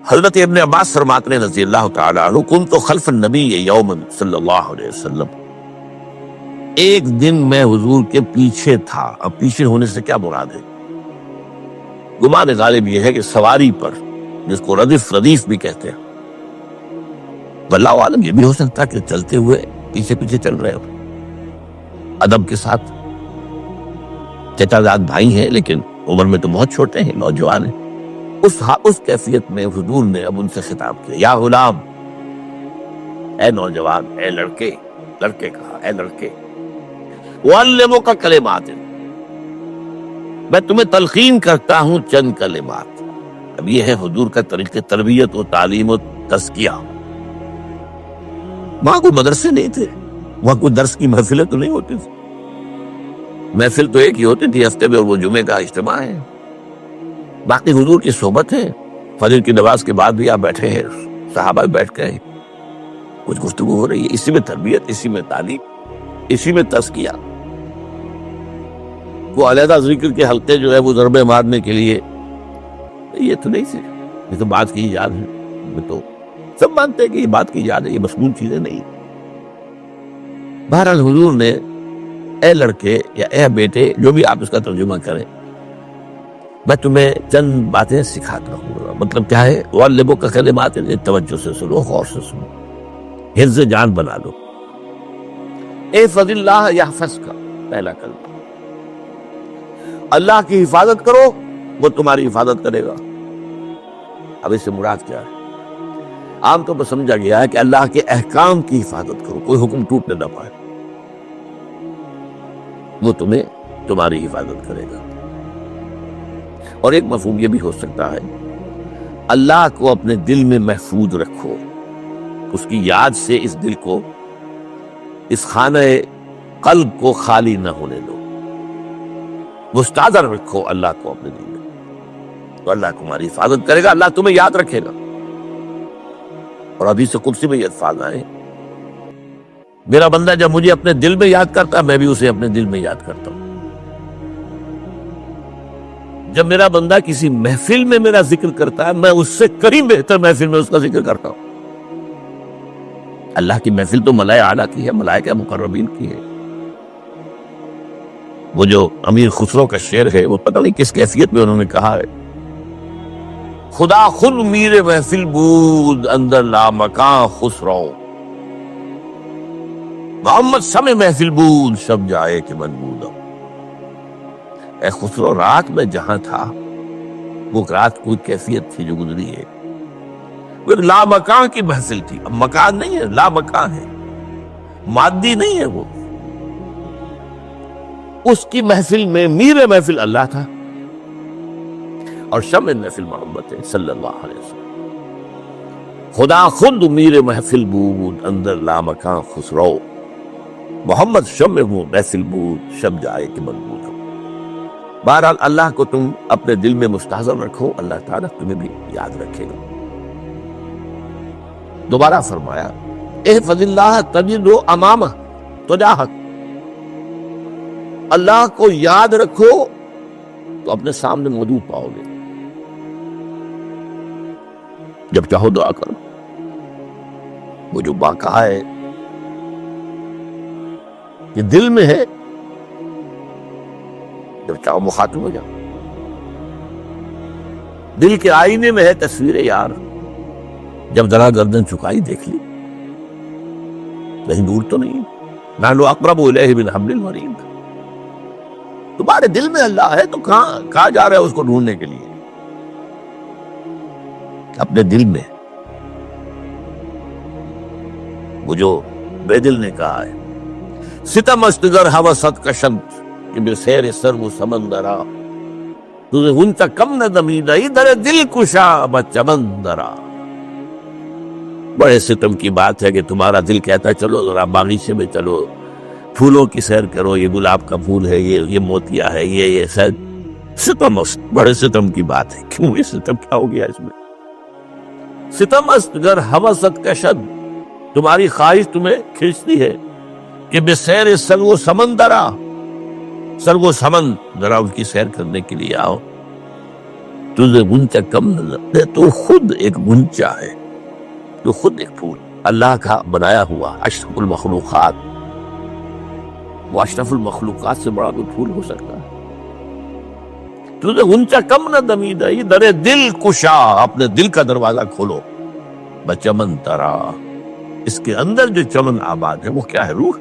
حضرت ابن عباس فرماتے ہیں رضی اللہ تعالیٰ عنہ، کنت خلف النبی یوما صلی اللہ علیہ وسلم، ایک دن میں حضور کے پیچھے تھا۔ اب پیچھے ہونے سے کیا مراد ہے؟ گمان غالب یہ ہے کہ سواری پر، جس کو ردیف بھی کہتے ہیں، واللہ عالم یہ بھی ہو سکتا کہ چلتے ہوئے پیچھے پیچھے چل رہے ہو، ادب کے ساتھ۔ چچا زاد بھائی ہیں لیکن عمر میں تو بہت چھوٹے ہیں، نوجوان ہیں۔ اس کیفیت میں حضور نے اب ان سے خطاب کیا، یا غلام، اے نوجوان، اے لڑکے کہا، اے لڑکے، وَعَلِّمُكَ كَلِمَاتٍ، میں تمہیں تلقین کرتا ہوں چند کلمات۔ اب یہ ہے حضور کا طریقہ تربیت و تعلیم و تزکیہ۔ وہاں کوئی مدرسے نہیں تھے، وہاں کوئی درس کی محفلیں تو نہیں ہوتی تھی، محفل تو ایک ہی ہوتی تھی ہفتے میں، اور وہ جمعے کا اجتماع ہے۔ باقی حضور کی صحبت ہے، فجر کی نماز کے بعد بھی آپ بیٹھے ہیں، صحابہ بھی بیٹھ گئے، کچھ گفتگو ہو رہی ہے، اسی میں تربیت، اسی میں تعلیم، اسی میں تزکیہ۔ وہ علیحدہ ذکر کے حلقے جو ہے وہ ضربے مارنے کے لیے یہ تو نہیں تھے، یہ تو بات کی ایجاد ہے، یہ تو سب مانتے ہیں کہ یہ بات کی ایجاد ہے، یہ مصنون چیزیں نہیں۔ بہرحال حضور نے اے لڑکے یا اے بیٹے، جو بھی آپ اس کا ترجمہ کریں، میں تمہیں چند باتیں سکھاتا ہوں۔ مطلب کیا ہے؟ وَعَلِّمُكَ كَلِمَاتٍ، توجہ سے سنو، غور سے سنو، حفظ جان بنا لو۔ احفظ اللہ یحفظک، پہلا کلمہ، اللہ کی حفاظت کرو، وہ تمہاری حفاظت کرے گا۔ اب اس سے مراد کیا ہے؟ عام طور پر سمجھا گیا ہے کہ اللہ کے احکام کی حفاظت کرو، کوئی حکم ٹوٹنے نہ پائے، وہ تمہاری حفاظت کرے گا۔ اور ایک مفہوم یہ بھی ہو سکتا ہے، اللہ کو اپنے دل میں محفوظ رکھو، اس کی یاد سے اس دل کو، اس خانہ قلب کو خالی نہ ہونے دو، مستحضر رکھو اللہ کو اپنے دل میں، تو اللہ تمہاری حفاظت کرے گا، اللہ تمہیں یاد رکھے گا۔ اور حدیث قدسی میں یہ الفاظ آئے، میرا بندہ جب مجھے اپنے دل میں یاد کرتا ہے، میں بھی اسے اپنے دل میں یاد کرتا ہوں۔ جب میرا بندہ کسی محفل میں میرا ذکر کرتا ہے، میں اس سے کہیں بہتر محفل میں اس کا ذکر کرتا ہوں۔ اللہ کی محفل تو ملائکہ اعلیٰ کی ہے، ملائکہ مقربین کی ہے۔ وہ جو امیر خسرو کا شعر ہے، وہ پتہ نہیں کس کیفیت میں انہوں نے کہا ہے، خدا خود میر محفل بود اندر لامکاں خسرو، محمد سم محفل بود شب جائے کہ من بودم۔ اے خسرو، رات میں جہاں تھا، وہ رات کوئی کیفیت تھی جو گزری ہے، وہ لامکاں کی محفل تھی۔ اب مکان نہیں ہے، لامکاں ہے، مادی نہیں ہے وہ۔ اس کی محفل میں میر محفل اللہ تھا، اور شمع محفل محمد ہے صلی اللہ علیہ وسلم۔ خدا خود میر محفل بود اندر لامکاں خسرو، محمد شمع محفل بود شب جائے کہ من بودم۔ بہرحال اللہ کو تم اپنے دل میں مستحضر رکھو، اللہ تعالیٰ تمہیں بھی یاد رکھے گا۔ دوبارہ فرمایا، احفظ اللہ تجدہ امامہ تجاہک، اللہ کو یاد رکھو تو اپنے سامنے موجود پاؤ گے، جب چاہو دعا کرو۔ وہ جو باقا ہے یہ دل میں ہے، جب چاہو مخاطب ہو جاؤ۔ دل کے آئینے میں ہے تصویر یار، جب ذرا گردن چکائی دیکھ لی، کہیں دور تو نہیں، نحن اقرب الیہ من حبل الورید۔ تمہارے دل میں اللہ ہے تو کہاں جا رہے ہو اس کو ڈھونڈنے کے لیے؟ اپنے دل میں۔ وہ جو بے دل نے کہا ہے، ستم است گر ہوست کشند کہ بے سیر سر و سمندرا، تجھے ان تک کم نہ دمیدہ ادھر دل کشا بچمندرا۔ بڑے ستم کی بات ہے کہ تمہارا دل کہتا ہے چلو ذرا باغیچے میں چلو، پھولوں کی سیر کرو، یہ گلاب کا پھول ہے، یہ موتیا ہے، یہ سیر۔ ستم است، بڑے ستم کی بات ہے۔ کیوں یہ ستم کیا ہو گیا اس میں؟ ستم است گر ہوست کشد، تمہاری خواہش تمہیں کھینچتی ہے کہ بے سیر سر و سمندرا، سر و سمن ذرا اس کی سیر کرنے کے لیے آؤ۔ تجھے غنچہ کم نظر، تو خود ایک غنچہ ہے، تو خود ایک پھول، اللہ کا بنایا ہوا اشرف المخلوقات۔ وہ اشرف المخلوقات سے بڑا کوئی پھول ہو سکتا ہے؟ تجھے غنچہ کم نہ دمیدہ، یہ در دل کشا، اپنے دل کا دروازہ کھولو، بچمن ترا، اس کے اندر جو چمن آباد ہے وہ کیا ہے؟ روح۔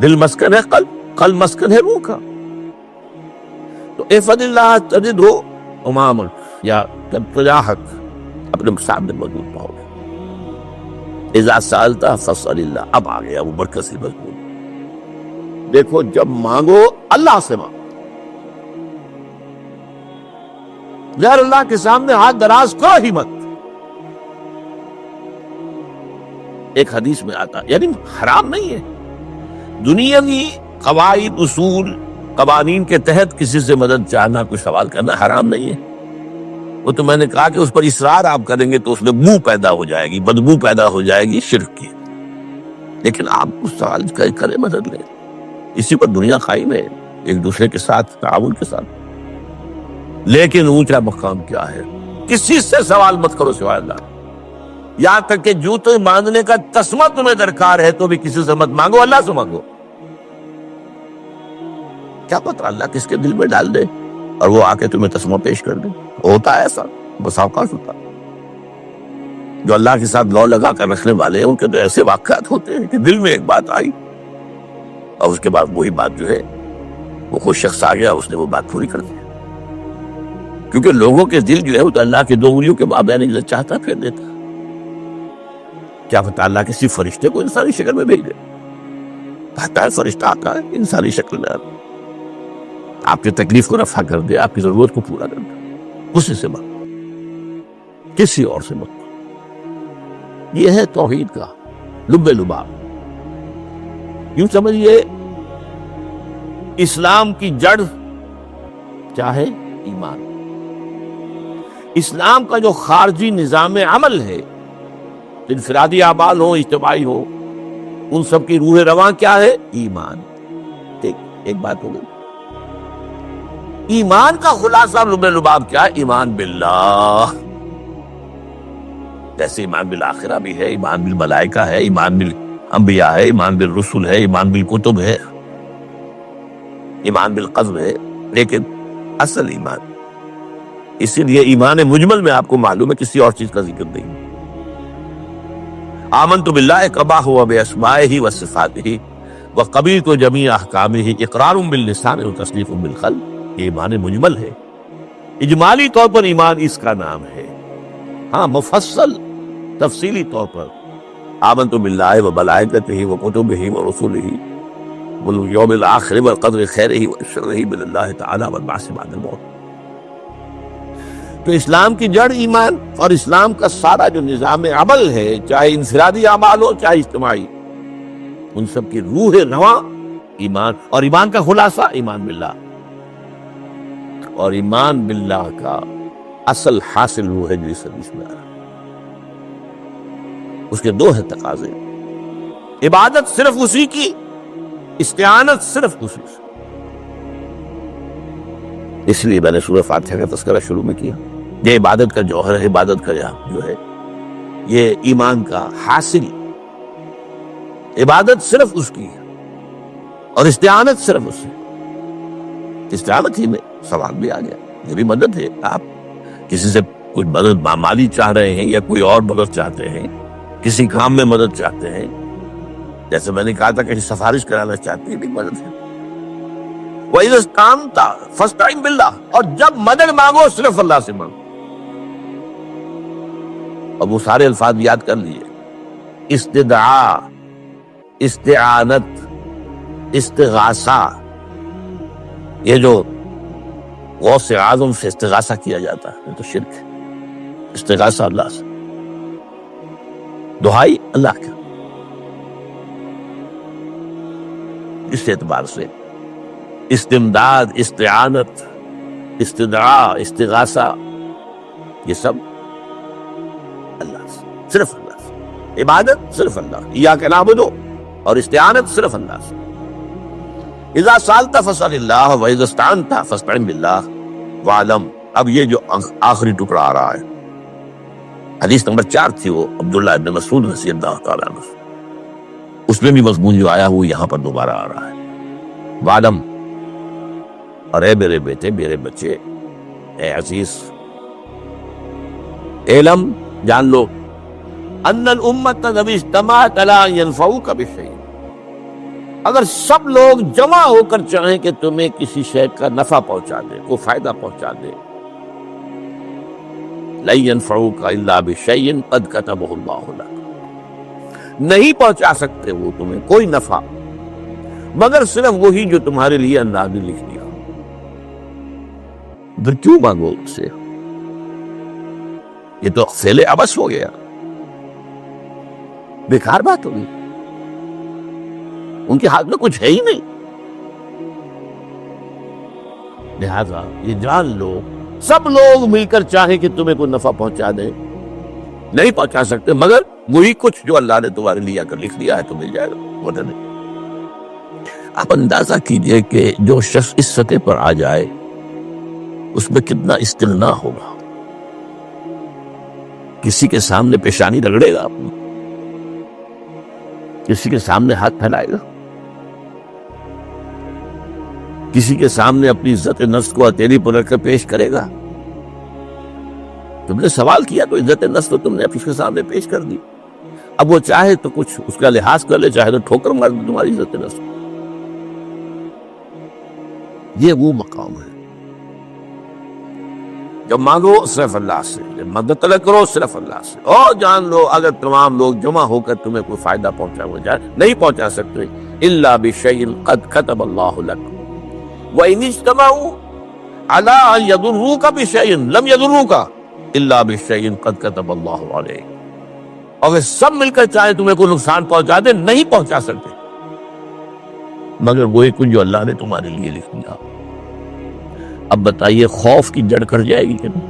دل مسکن ہے قلب، قلب مسکن ہے روح کا۔ تو احفظ اللہ تجد ہو امامک، یا تجاہک، اپنے سامنے موجود پاؤ گے۔ اذا سالتا فاسأل اللہ، اب آ گیا وہ برکت سے مضمون۔ دیکھو جب مانگو اللہ سے مانگو، غیر اللہ کے سامنے ہاتھ دراز کرو ہی مت۔ ایک حدیث میں آتا، یعنی حرام نہیں ہے، دنیاوی قواعد اصول قوانین کے تحت کسی سے مدد چاہنا، کوئی سوال کرنا حرام نہیں ہے۔ وہ تو میں نے کہا کہ اس پر اصرار آپ کریں گے تو اس میں بو پیدا ہو جائے گی، بدبو پیدا ہو جائے گی شرک کی، لیکن آپ اس سوال کریں، مدد لیں، اسی پر دنیا قائم ہے، ایک دوسرے کے ساتھ تعاون کے ساتھ۔ لیکن اونچا مقام کیا ہے؟ کسی سے سوال مت کرو سوائے اللہ، یہاں تک کہ جوتے باندھنے کا تسمہ تمہیں درکار ہے تو بھی کسی سے مت مانگو، اللہ سے مانگو۔ کیا پتہ اللہ کس کے دل میں ڈال دے اور وہ آ کے تمہیں تسمہ پیش کر دے۔ ہوتا ہے ایسا، بس اوقات ہوتا ہے۔ جو اللہ کے ساتھ لو لگا کر رکھنے والے ہیں ان کے تو ایسے واقعات ہوتے ہیں کہ دل میں ایک بات آئی اور اس کے بعد وہی بات جو ہے وہ کوئی شخص آ گیا، اس نے وہ بات پوری کر دی، کیونکہ لوگوں کے دل جو ہے وہ تو اللہ کے دو انگلیوں کے مابین چاہتا پھیر دیتا۔ کیا پتہ اللہ کسی فرشتے کو انسانی شکل میں بھیج دے، کہتا ہے فرشتہ آتا ہے انسانی شکل میں، آپ کی تکلیف کو رفع کر دے، آپ کی ضرورت کو پورا کر دے۔ اسی سے مت، کسی اور سے مت۔ یہ ہے توحید کا لب لباب۔ یوں سمجھئے اسلام کی جڑ کیا ہے؟ ایمان۔ اسلام کا جو خارجی نظام عمل ہے، انفرادی اعمال ہو، اجتماعی ہو، ان سب کی روح رواں کیا ہے؟ ایمان۔ ایک بات ہو گئی۔ ایمان کا خلاصہ لب لباب کیا ہے؟ ایمان باللہ، جیسے ایمان بالآخرہ بھی ہے، ایمان بالملائکہ ہے، ایمان بالانبیاء ہے، ایمان بالرسل ہے، ایمان بالکتب ہے، ایمان بالقذف ہے، لیکن اصل ایمان، اسی لیے ایمان مجمل میں آپ کو معلوم ہے کسی اور چیز کا ذکر نہیں۔ آمنت باللہ قبا ہوا باسمائہ وصفاتہ وقبیلت جمیع احکامہ اقرار باللسان وتصدیق بالقلب۔ یہ ایمان مجمل ہے، اجمالی طور پر ایمان اس کا نام ہے، ہاں مفصل تفصیلی طور پر آمنت باللہ وملائکتہ وکتبہ ورسلہ والیوم الآخر والقدر خیرہ وشرہ من اللہ تعالی والبعث بعد الموت۔ تو اسلام کی جڑ ایمان، اور اسلام کا سارا جو نظام عمل ہے، چاہے انفرادی اعمال ہو چاہے اجتماعی، ان سب کی روح رواں ایمان، اور ایمان کا خلاصہ ایمان باللہ، اور ایمان باللہ کا اصل حاصل وہ ہے جو اس حدیث میں آ رہا۔ اس کے دو ہیں تقاضے، عبادت صرف اسی کی، استعانت صرف اسی سے۔ اس لیے میں نے سورہ فاتحہ کا تذکرہ شروع میں کیا، یہ عبادت کا جوہر ہے، عبادت کا جو ہے یہ ایمان کا حاصل، عبادت صرف اس کی ہے اور استعانت صرف اس سے۔ استعانت ہی میں سوال بھی آ گیا، یہ بھی مدد ہے۔ آپ کسی سے کوئی مدد مالی چاہ رہے ہیں یا کوئی اور مدد چاہتے ہیں، کسی کام میں مدد چاہتے ہیں، جیسے میں نے کہا تھا کہ سفارش کرانا چاہتے ہیں، بھی مدد ہے۔ وَإِذَا اسْتَعَنْتَ فَاسْتَعِنْ بِاللَّهِ، اور جب مدد مانگو صرف اللہ سے مانگو۔ اور وہ سارے الفاظ یاد کر لیجئے، استدعاء، استعانت، استغاثہ، یہ جو غوث اعظم سے استغاثہ کیا جاتا ہے یہ تو شرک ہے۔ استغاثہ اللہ سے، دعائی اللہ کا۔ اس اعتبار سے استمداد، استعانت، استدعاء، استغاثہ، یہ سب اللہ سے، صرف اللہ سے۔ عبادت صرف اللہ، ایاک نعبد، اور استعانت صرف اللہ سے۔ اذا سالت فاسأل اللہ واذا استعنت فاستعن باللہ۔ وعلم، اب یہ جو آخری ٹکڑا آ رہا ہے، حدیث نمبر 4 تھی وہ عبداللہ ابن مسعود رضی اللہ تعالیٰ عنہ، اس میں بھی مضمون جو آیا وہ یہاں پر دوبارہ آ رہا ہے۔ وعلم، اور اے میرے بیٹے، میرے بچے، اے عزیز، علم، جان لو، ان الامت اذا اجتمعت علی ان ينفعوک بشیء، اگر سب لوگ جمع ہو کر چاہیں کہ تمہیں کسی شے کا نفع پہنچا دے، کوئی فائدہ پہنچا دے، لن ينفعوک الا بشیء قد کتبہ اللہ لک، نہیں پہنچا سکتے وہ تمہیں کوئی نفع مگر صرف وہی جو تمہارے لیے اللہ نے لکھ دیا۔ پھر کیوں مانگو ان سے؟ یہ تو فعل عبث ہو گیا، بیکار بات ہوگی، ان کے ہاتھ میں کچھ ہے ہی نہیں۔ لہذا یہ جان لو، سب لوگ مل کر چاہیں کہ تمہیں کوئی نفع پہنچا دیں، نہیں پہنچا سکتے مگر وہی کچھ جو اللہ نے تمہارے لیے اگر لکھ دیا ہے تو مل جائے گا، وہ نہیں۔ آپ اندازہ کیجئے کہ جو شخص اس سطح پر آ جائے اس میں کتنا استغنا ہوگا، کسی کے سامنے پیشانی رگڑے گا اپنی، کسی کے سامنے ہاتھ پھیلائے گا، کسی کے سامنے اپنی عزت نفس کو ہتھیلی پر رکھ کر پیش کرے گا۔ تم نے سوال کیا تو عزت نفس تو تم نے اس کے سامنے پیش کر دی، اب وہ چاہے تو کچھ اس کا لحاظ کر لے، چاہے تو ٹھوکر مار دے تمہاری عزت نفس۔ یہ وہ مقام ہے جب مانگو صرف اللہ سے، جب مدد طلب کرو صرف اللہ سے، اور جان لو اگر تمام لوگ جمع ہو کر تمہیں کوئی فائدہ پہنچا ہو جائے، نہیں پہنچا سکتے، الا بشیء قد کتب اللہ لک وان اجتمعوا علی ان یضروک بشیء لم یضروک الا بشیء قد کتب اللہ علیک، اگر سب مل کر چاہے تمہیں کوئی نقصان پہنچا دے، نہیں پہنچا سکتے مگر وہی کچھ جو اللہ نے تمہارے لیے لکھ دیا۔ اب بتائیے خوف کی جڑ کر جائے گی کہ نہیں؟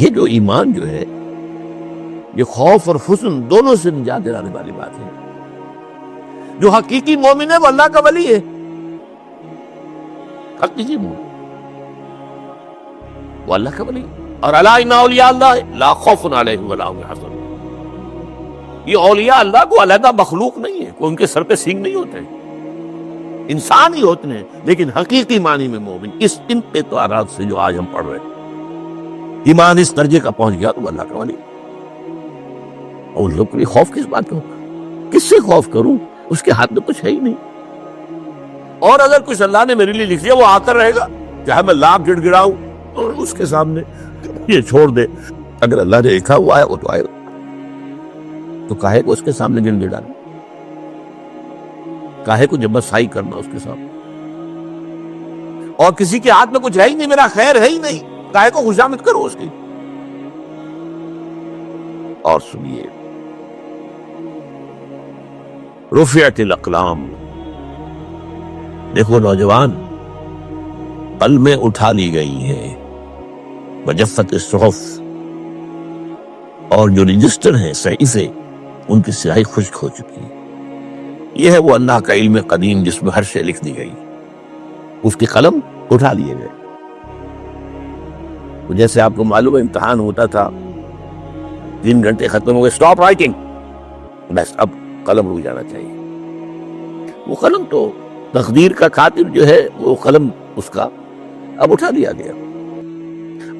یہ جو ایمان جو ہے یہ خوف اور حزن دونوں سے نجات دلانے والی بات ہے۔ جو حقیقی مومن ہے وہ اللہ کا ولی ہے، حقیقی مومن وہ اللہ کا ولی ہے۔ اور الا ان اولیاء اللہ لا خوف علیہم ولا هم يحزنون، یہ اولیاء اللہ کو علیحدہ مخلوق نہیں ہے، کوئی ان کے سر پہ سینگ نہیں ہوتے، انسان ہی ہوتے ہیں، لیکن حقیقی معنی میں مومن اس ان اعتبارات سے جو آج ہم پڑھ رہے ہیں، ایمان اس درجے کا پہنچ گیا تو وہ اللہ کا ولی۔ اور لوگ کے لیے خوف کس بات کا ہوگا؟ کس سے خوف کروں؟ اس کے ہاتھ میں کچھ ہے ہی نہیں، اور اگر کچھ اللہ نے میرے لیے لکھ دیا وہ آتا رہے گا، چاہے میں لاکھ گڑ گڑاؤں اور اس کے سامنے یہ چھوڑ دے، اگر اللہ نے لکھا ہوا ہے وہ تو آئے گا، تو کاہے کو اس کے سامنے گڑ گڑانا، کاہے کو جبرسائی کرنا اس کے سامنے؟ اور کسی کے ہاتھ میں کچھ ہے ہی نہیں، میرا خیر ہے ہی نہیں، کاہے کو خوشامد کرو اس کی؟ اور سنیے، رفعت الاقلام، دیکھو نوجوان، قلمیں اٹھا لی گئی ہیں، وجفت الصحف، اور جو رجسٹر ہیں صحیفے ان کی سیاہی خشک ہو چکی ہے۔ یہ ہے وہ اللہ کا علم قدیم جس میں ہر شے لکھ دی گئی، اس کی قلم اٹھا لیے گئے۔ جیسے آپ کو معلوم ہے امتحان ہوتا تھا، 3 گھنٹے ختم ہو گئے، سٹاپ رائٹنگ، بس اب قلم رک جانا چاہیے۔ وہ قلم تو تقدیر کا کاتب جو ہے وہ قلم اس کا اب اٹھا دیا گیا،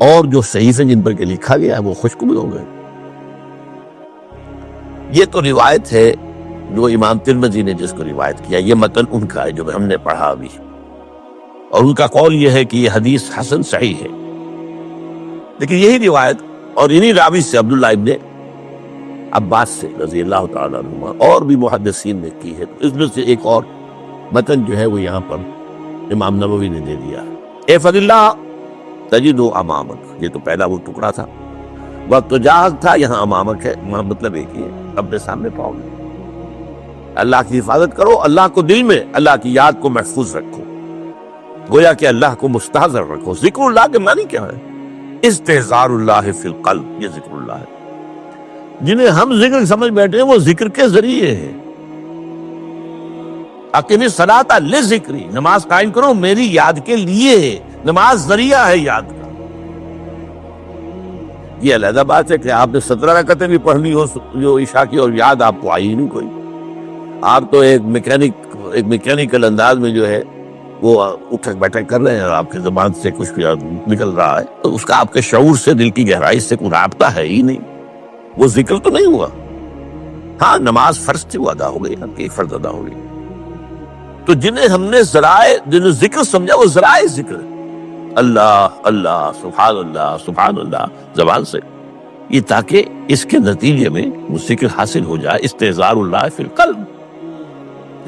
اور جو صحیفے جن پر کے لکھا گیا ہے وہ خشک بھی ہو گئے۔ یہ تو روایت ہے جو امام ترمذی نے جس کو روایت کیا، یہ متن ان کا ہے جو ہم نے پڑھا ابھی، اور ان کا قول یہ ہے کہ یہ حدیث حسن صحیح ہے۔ لیکن یہی روایت اور انہی راوی سے عبداللہ ابن عباس سے رضی اللہ تعالیٰ عنہما اور بھی محدثین نے کی ہے، تو اس میں سے ایک اور متن جو ہے وہ یہاں پر امام نووی نے دے دیا۔ احفظ اللہ تجد امامک، یہ تو پہلا وہ ٹکڑا تھا، وقت تو جاہد تھا، یہاں امامک ہے، مطلب ایک ہی ہے، اپنے سامنے پاؤ گے۔ اللہ کی حفاظت کرو، اللہ کو دل میں، اللہ کی یاد کو محفوظ رکھو، گویا کہ اللہ کو مستحضر رکھو۔ ذکر اللہ کے معنی کیا ہے؟ استحضار اللہ فی القلب، یہ ذکر اللہ ہے۔ جنہیں ہم ذکر سمجھ بیٹھے ہیں وہ ذکر کے ذریعے ہے، اقیم الصلاۃ لذکری، نماز قائم کرو میری یاد کے لیے، نماز ذریعہ ہے یاد کا۔ یہ علیحدہ بات ہے کہ آپ نے 17 رکعتیں بھی پڑھنی ہو جو عشاء کی اور یاد آپ کو آئی نہیں کوئی، آپ تو ایک میکینیکل انداز میں جو ہے وہ اٹھک بیٹھک کر رہے ہیں اور آپ کی زبان سے کچھ نکل رہا ہے، تو اس کا آپ کے شعور سے، دل کی گہرائی سے کوئی رابطہ ہے ہی نہیں، وہ ذکر تو نہیں ہوا۔ ہاں نماز فرض تھی، وہ ادا ہو گئی، آپ کی فرض ادا ہو گئی۔ تو جنہیں ہم نے جنہیں ذکر سمجھا وہ ذرائع ذکر ہے، اللہ اللہ سبحان اللہ زبان سے، یہ تاکہ اس کے نتیجے میں وہ ذکر حاصل ہو جائے۔ استحضار اللہ فی القلب،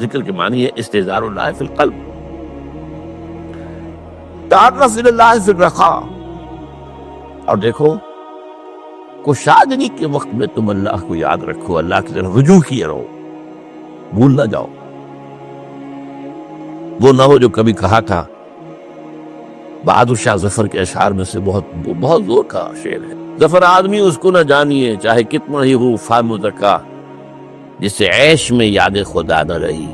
ذکر کے معنی ہے استحضار اللہ فی القلب۔ تعرف الی اللہ فی الرخاء، اور دیکھو کشادگی کے وقت میں تم اللہ کو یاد رکھو، اللہ کی طرف رجوع کیے رہو، بھول نہ جاؤ۔ وہ نہ ہو جو کبھی کہا تھا، بہادر شاہ ظفر کے اشعار میں سے بہت زور کا شعر ہے، ظفر آدمی اس کو نہ جانیے چاہے کتنا ہی ہو فام زکا، جسے عیش میں یاد خدا نہ رہی،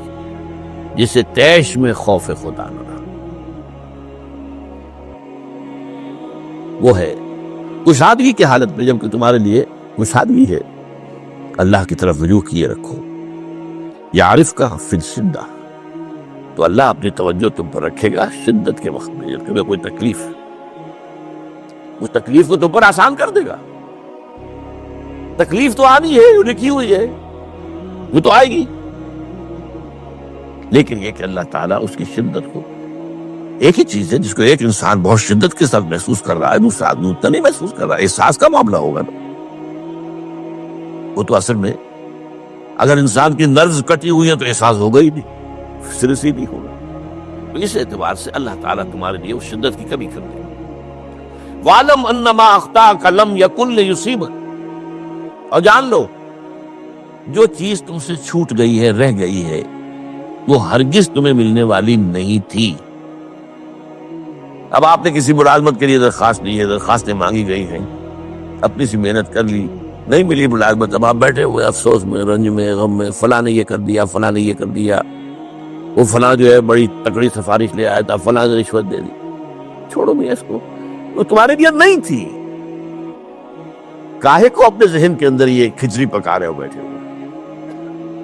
جسے تیش میں خوف خدا نہ رہا۔ وہ ہے کشادگی کی حالت میں، جب کہ تمہارے لیے کشادگی ہے، اللہ کی طرف رجوع کیے رکھو۔ یعرف کا فی الشدہ، تو اللہ اپنی توجہ تم پر رکھے گا شدت کے وقت میں، جب تمہیں کوئی تکلیف، اس تکلیف کو تم پر آسان کر دے گا۔ تکلیف تو آنی ہے، لکھی ہوئی ہے، وہ تو آئے گی، لیکن یہ کہ اللہ تعالیٰ اس کی شدت کو، ایک ہی چیز ہے جس کو ایک انسان بہت شدت کے ساتھ محسوس کر رہا ہے، دوسرا آدمی اتنا نہیں محسوس کر رہا ہے، احساس کا معاملہ ہوگا نا۔ وہ تو اصل میں اگر انسان کی نرز کٹی ہوئی ہے تو احساس ہوگا ہی نہیں، سر سے نہیں ہوگا۔ تو اس اعتبار سے اللہ تعالیٰ تمہارے لیے اس شدت کی کمی کر دے گا۔ وَعْلَمْ أَنَّمَا أَخْطَأَكَ لَمْ يَكُنْ لِيُصِيبَكَ، اور جان لو جو چیز تم سے چھوٹ گئی ہے، رہ گئی ہے، وہ ہرگز تمہیں ملنے والی نہیں تھی۔ اب آپ نے کسی ملازمت کے لیے درخواست دی ہے، درخواستیں مانگی گئی ہیں، اپنی سی محنت کر لی، نہیں ملی ملازمت، اب آپ بیٹھے ہوئے افسوس میں، رنج میں، غم میں، فلاں نے یہ کر دیا، فلاں نے یہ کر دیا، وہ فلاں جو ہے بڑی تکڑی سفارش لے آیا تھا، فلاں نے رشوت دے دی۔ چھوڑو میاں اس کو، وہ تمہارے لیے نہیں تھی۔ کاہے کو اپنے ذہن کے اندر یہ کھچڑی پکا رہے ہو بیٹھے ہوئے؟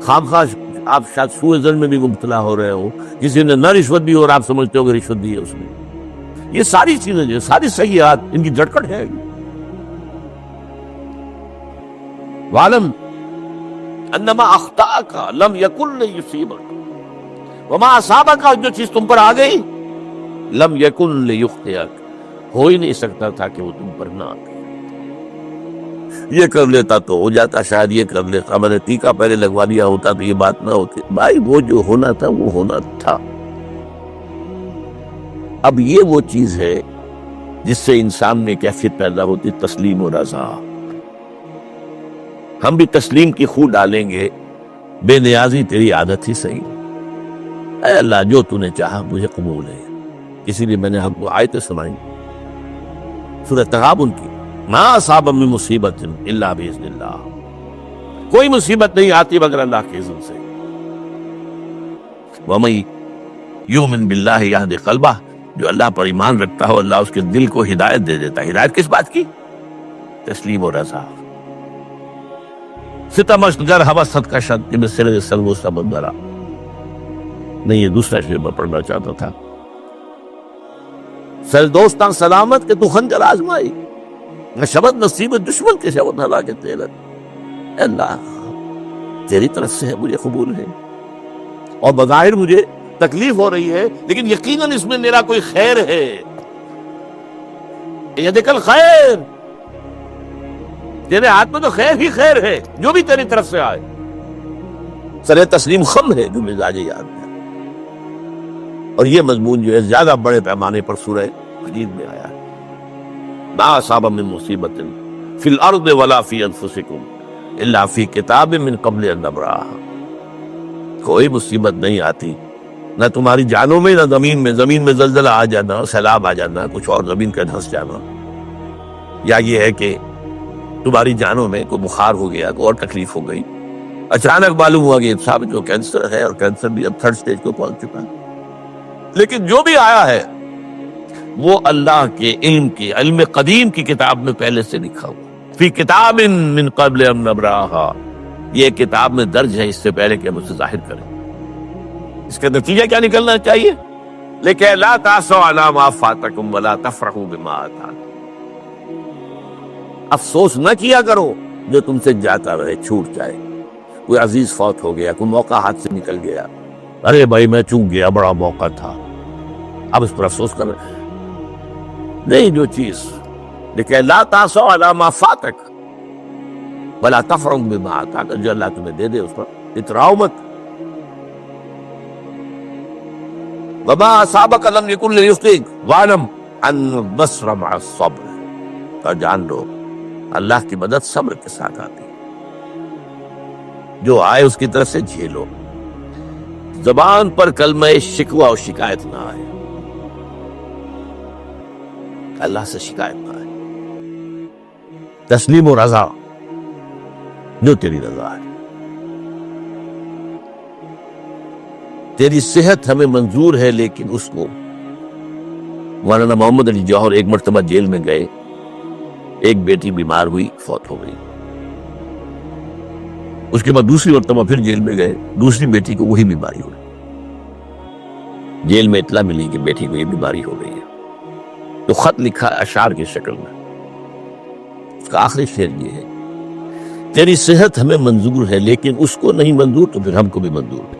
خامخواہ آپ شاید سوء ظن میں بھی مبتلا ہو رہے ہو، کسی نے نہ رشوت دی اور آپ سمجھتے ہو کہ رشوت دی ہے اس نے۔ یہ ساری چیزیں جو ساری سیئات، ان کی جڑکٹ ہے۔ وَعْلَمْ أَنَّمَا أَخْطَأَكَ لَمْ يَكُنْ لِيُصِيبَكَ وَمَا أَصَابَكَ، جو چیز تم پر آ گئی، لَمْ يَكُنْ لِيُخْطِئَكَ، ہو ہی نہیں سکتا تھا کہ وہ تم پر نہ آ گئی۔ یہ کر لیتا تو ہو جاتا، شاید یہ کر لیتا، میں نے ٹیکا پہلے لگوا دیا ہوتا تو یہ بات نہ ہوتی۔ بھائی وہ جو ہونا تھا وہ ہونا تھا۔ اب یہ وہ چیز ہے جس سے انسان میں کیفیت پیدا ہوتی، تسلیم و رضا۔ ہم بھی تسلیم کی خو ڈالیں گے، بے نیازی تیری عادت ہی صحیح، اے اللہ جو تو نے چاہا مجھے قبول ہے۔ اسی لیے میں نے آپ کو آیتیں سنائی سورہ تغابن کی، ما اصاب من مصیبت الا باذن اللہ، کوئی مصیبت نہیں آتی مگر اللہ کے اذن سے۔ وَمَن یؤمن باللہ یہد قلبہ، جو اللہ پر ایمان رکھتا ہو اللہ اس کے دل کو ہدایت دے دیتا ہے۔ ہدایت کس بات کی؟ تسلیم و رضا۔ ستمش گر حوست کا شد جب سر سلو سمندرا، نہیں یہ دوسرا شعر میں پڑھنا چاہتا تھا۔ سر دوستان سلامت کہ تو خنجر آزمائی، نہ شبد نصیب دشمن کے شبد ہلا کے تیرت۔ اے اللہ تیری طرف سے ہے، مجھے قبول ہے، اور بظاہر مجھے تکلیف ہو رہی ہے، لیکن یقیناً اس میں میرا کوئی خیر ہے۔ یدک الخیر، تیرے ہاتھ میں تو خیر ہی خیر ہے، جو بھی تیری طرف سے آئے۔ سر تسلیم خم ہے جو مزاج یاد ہے، اور یہ مضمون جو ہے زیادہ بڑے پیمانے پر سورہ مجید میں آیا ہے۔ ما اصاب من مصیبت فی الارض ولا فی انفسکم الا فی کتاب من قبل ان نبرأها، کوئی مصیبت نہیں آتی نہ تمہاری جانوں میں نہ زمین میں زلزلہ آ جانا، سیلاب آ جانا، کچھ اور زمین کا دھنس جانا، یا یہ ہے کہ تمہاری جانوں میں کوئی بخار ہو گیا، کوئی اور تکلیف ہو گئی، اچانک معلوم ہوا کہ صاحب جو کینسر ہے، اور کینسر بھی اب 3rd stage کو پہنچ چکا ہے، لیکن جو بھی آیا ہے وہ اللہ کے علم قدیم کی کتاب میں پہلے سے لکھا ہوا، فی کتاب من قبل ان نبرأہا، یہ کتاب میں درج ہے اس سے پہلے کہ ہم اسے ظاہر کریں۔ اس کا نتیجہ کیا نکلنا چاہیے؟ لیکن لا تأسوا علی ما فاتکم ولا تفرحوا بما آتاکم، افسوس نہ کیا کرو جو تم سے جاتا رہے، چھوٹ جائے، کوئی عزیز فوت ہو گیا، کوئی موقع ہاتھ سے نکل گیا، ارے بھائی میں چوک گیا، بڑا موقع تھا، اب اس پر افسوس کر رہے نہیں، جو چیز لیکن لا تأسوا علی ما فاتک ولا تفرحوا بما آتاک، جو اللہ تمہیں دے دے اس پر اتراؤ مت۔ وما اصابک لم یکن لیخطئک واعلم ان النصر مع الصبر، تو جان لو اللہ کی مدد صبر کے ساتھ آتی ہے، جو آئے اس کی طرف سے جھیلو، زبان پر کلمہ شکوہ اور شکایت نہ آئے، اللہ سے شکایت نہ آئے، تسلیم و رضا، جو تیری رضا ہے۔ تیری صحت ہمیں منظور ہے، لیکن اس کو، مولانا محمد علی جوہر ایک مرتبہ جیل میں گئے، ایک بیٹی بیمار ہوئی، فوت ہو گئی، اس کے بعد دوسری مرتبہ پھر جیل میں گئے، دوسری بیٹی کو وہی بیماری ہوئی، جیل میں اطلاع ملی کہ بیٹی کو یہ بیماری ہو گئی ہے، تو خط لکھا اشعار کی شکل میں، اس کا آخری شعر یہ ہے، تیری صحت ہمیں منظور ہے لیکن اس کو نہیں منظور تو پھر ہم کو بھی منظور ہے۔